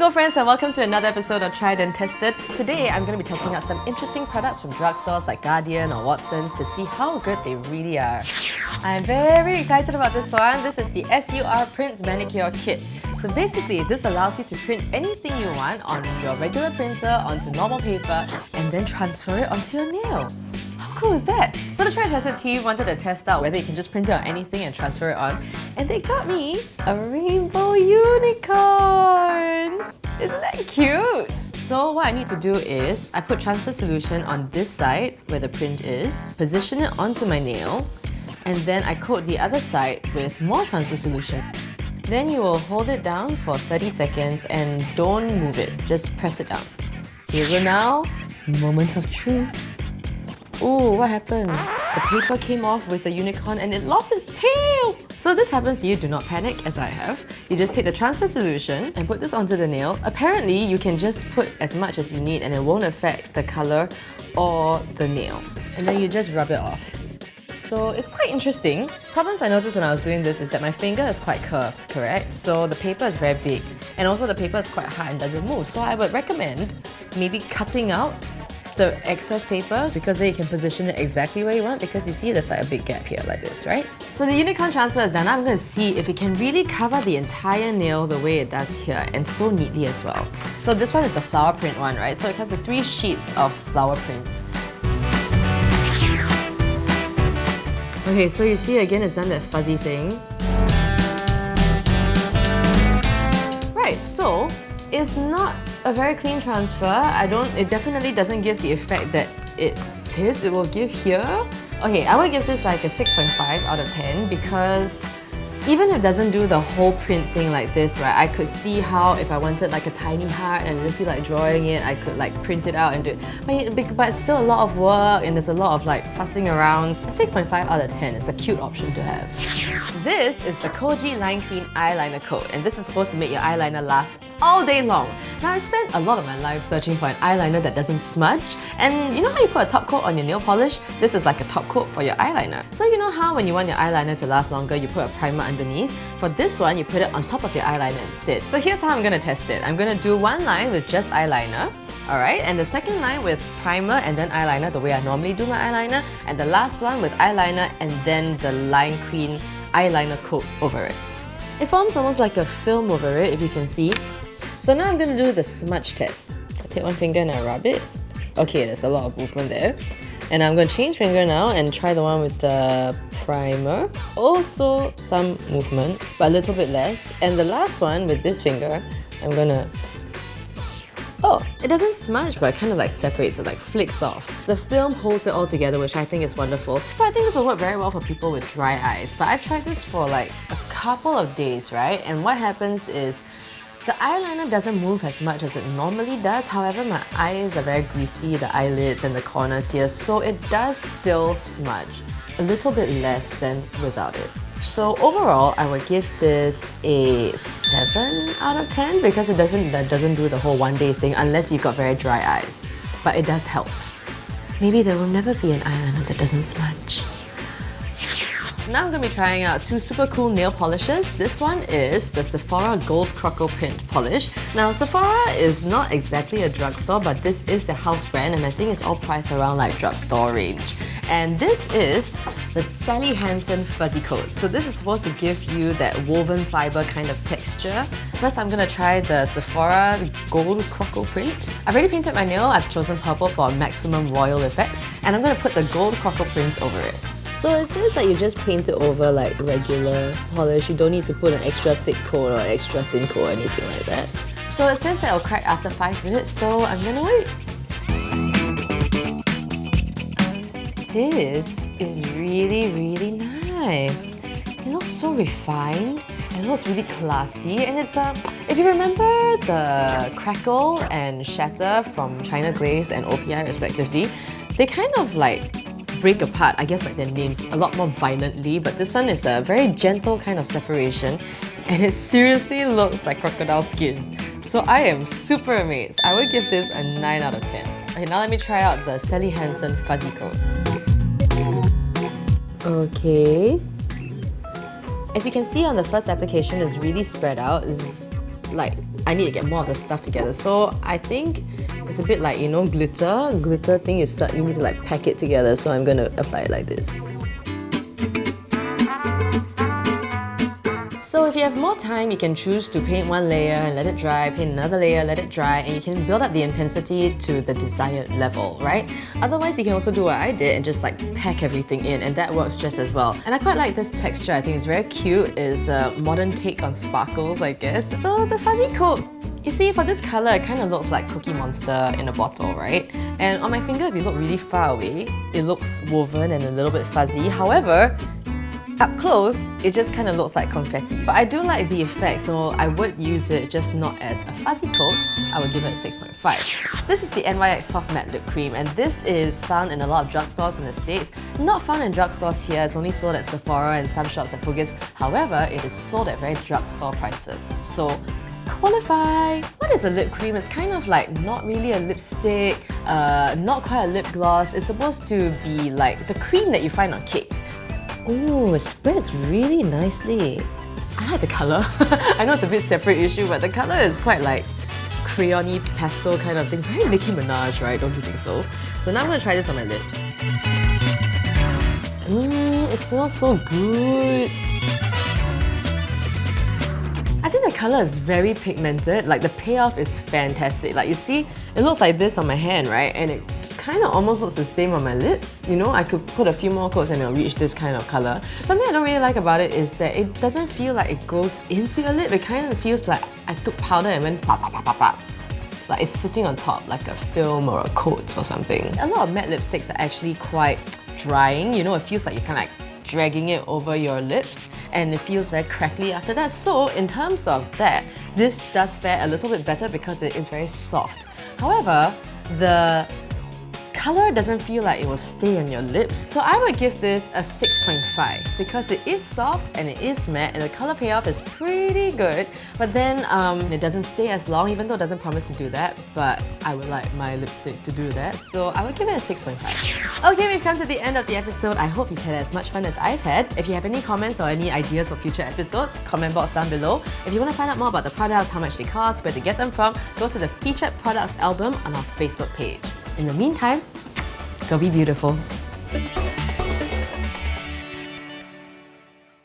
Go friends, and welcome to another episode of Tried and Tested. Today I'm going to be testing out some interesting products from drugstores like Guardian or Watson's to see how good they really are. I'm very excited about this one. This is the SUR Print Manicure Kit. So basically, this allows you to print anything you want on your regular printer onto normal paper and then transfer it onto your nail. How cool is that? So the Try and Tested team wanted to test out whether you can just print it on anything and transfer it on, and they got me a rainbow unicorn! Isn't that cute? So what I need to do is, I put transfer solution on this side where the print is, position it onto my nail, and then I coat the other side with more transfer solution. Then you will hold it down for 30 seconds and don't move it, just press it down. Here we go now, moment of truth. Ooh, what happened? The paper came off with the unicorn and it lost its tail! So this happens to you, do not panic, as I have. You just take the transfer solution and put this onto the nail. Apparently, you can just put as much as you need and it won't affect the colour or the nail. And then you just rub it off. So it's quite interesting. Problems I noticed when I was doing this is that my finger is quite curved, correct? So the paper is very big. And also the paper is quite hard and doesn't move. So I would recommend maybe cutting out the excess paper because then you can position it exactly where you want, because you see there's like a big gap here like this, right? So the unicorn transfer is done. I'm going to see if it can really cover the entire nail the way it does here, and so neatly as well. So this one is the flower print one, right? So it comes with 3 sheets of flower prints. Okay, so you see again it's done that fuzzy thing. Right, so it's not a very clean transfer. It definitely doesn't give the effect that it says it will give here. Okay, I would give this like a 6.5 out of 10 because even if it doesn't do the whole print thing like this, right, I could see how if I wanted like a tiny heart and I didn't feel like drawing it, I could like print it out and do it. But it's still a lot of work and there's a lot of like fussing around. A 6.5 out of 10 is a cute option to have. This is the Koji Line Queen Eyeliner Coat, and this is supposed to make your eyeliner last all day long. Now, I spent a lot of my life searching for an eyeliner that doesn't smudge, and you know how you put a top coat on your nail polish? This is like a top coat for your eyeliner. So you know how when you want your eyeliner to last longer, you put a primer underneath? For this one, you put it on top of your eyeliner instead. So here's how I'm going to test it. I'm going to do one line with just eyeliner, alright, and the second line with primer and then eyeliner the way I normally do my eyeliner, and the last one with eyeliner and then the Line Queen eyeliner coat over it. It forms almost like a film over it, if you can see. So now I'm going to do the smudge test. I take one finger and I rub it. Okay, there's a lot of movement there. And I'm going to change finger now and try the one with the primer. Also some movement, but a little bit less. And the last one with this finger, I'm going to... Oh, it doesn't smudge, but it kind of like separates, it like flicks off. The film holds it all together, which I think is wonderful. So I think this will work very well for people with dry eyes. But I've tried this for like a couple of days, right? And what happens is the eyeliner doesn't move as much as it normally does. However, my eyes are very greasy, the eyelids and the corners here, so it does still smudge. A little bit less than without it. So overall, I would give this a 7 out of 10 because it doesn't do the whole one day thing unless you've got very dry eyes. But it does help. Maybe there will never be an eyeliner that doesn't smudge. Now I'm going to be trying out 2 super cool nail polishes. This one is the Sephora Gold Croco Print Polish. Now Sephora is not exactly a drugstore, but this is the house brand and I think it's all priced around like drugstore range. And this is the Sally Hansen Fuzzy Coat. So this is supposed to give you that woven fibre kind of texture. Plus I'm going to try the Sephora Gold Croco Print. I've already painted my nail. I've chosen purple for maximum royal effect. And I'm going to put the Gold Croco Print over it. So it says that you just paint it over like regular polish. You don't need to put an extra thick coat or an extra thin coat or anything like that. So it says that it'll crack after 5 minutes, so I'm gonna wait. This is really, really nice. It looks so refined. It looks really classy, and it's if you remember the Crackle and Shatter from China Glaze and OPI respectively, they kind of like break apart, I guess like their names, a lot more violently, but this one is a very gentle kind of separation and it seriously looks like crocodile skin. So I am super amazed. I would give this a 9 out of 10. Okay, now let me try out the Sally Hansen Fuzzy Coat. Okay. As you can see on the first application, it's really spread out. It's like I need to get more of the stuff together. So I think it's a bit like, you know, glitter. Glitter thing, you need to like pack it together. So I'm gonna apply it like this. So if you have more time, you can choose to paint one layer and let it dry, paint another layer, let it dry, and you can build up the intensity to the desired level, right? Otherwise, you can also do what I did and just like pack everything in, and that works just as well. And I quite like this texture. I think it's very cute. It's a modern take on sparkles, I guess. So the fuzzy coat, you see, for this colour, it kind of looks like Cookie Monster in a bottle, right? And on my finger, if you look really far away, it looks woven and a little bit fuzzy. However, up close, it just kind of looks like confetti. But I do like the effect, so I would use it just not as a fuzzy coat. I would give it a 6.5. This is the NYX Soft Matte Lip Cream, and this is found in a lot of drugstores in the States. Not found in drugstores here, it's only sold at Sephora and some shops at Huggies. However, it is sold at very drugstore prices. So qualify! What is a lip cream? It's kind of like not really a lipstick, not quite a lip gloss. It's supposed to be like the cream that you find on cake. Oh, it spreads really nicely. I like the colour. I know it's a bit separate issue, but the colour is quite like crayon-y pastel kind of thing. Very Nicki Minaj, right? Don't you think so? So now I'm going to try this on my lips. It smells so good. I think the colour is very pigmented. Like the payoff is fantastic. Like you see, it looks like this on my hand, right? And it kind of almost looks the same on my lips. You know, I could put a few more coats and it'll reach this kind of colour. Something I don't really like about it is that it doesn't feel like it goes into your lip. It kind of feels like I took powder and went pop, pop, pop, pop, pop. Like it's sitting on top like a film or a coat or something. A lot of matte lipsticks are actually quite drying. You know, it feels like you're kind of like dragging it over your lips and it feels very crackly after that. So in terms of that, this does fare a little bit better because it is very soft. However, the colour doesn't feel like it will stay on your lips. So I would give this a 6.5 because it is soft and it is matte and the colour payoff is pretty good, but then it doesn't stay as long, even though it doesn't promise to do that, but I would like my lipsticks to do that, so I would give it a 6.5. Okay, we've come to the end of the episode. I hope you've had as much fun as I've had. If you have any comments or any ideas for future episodes, comment box down below. If you want to find out more about the products, how much they cost, where to get them from, go to the featured products album on our Facebook page. In the meantime, go be beautiful.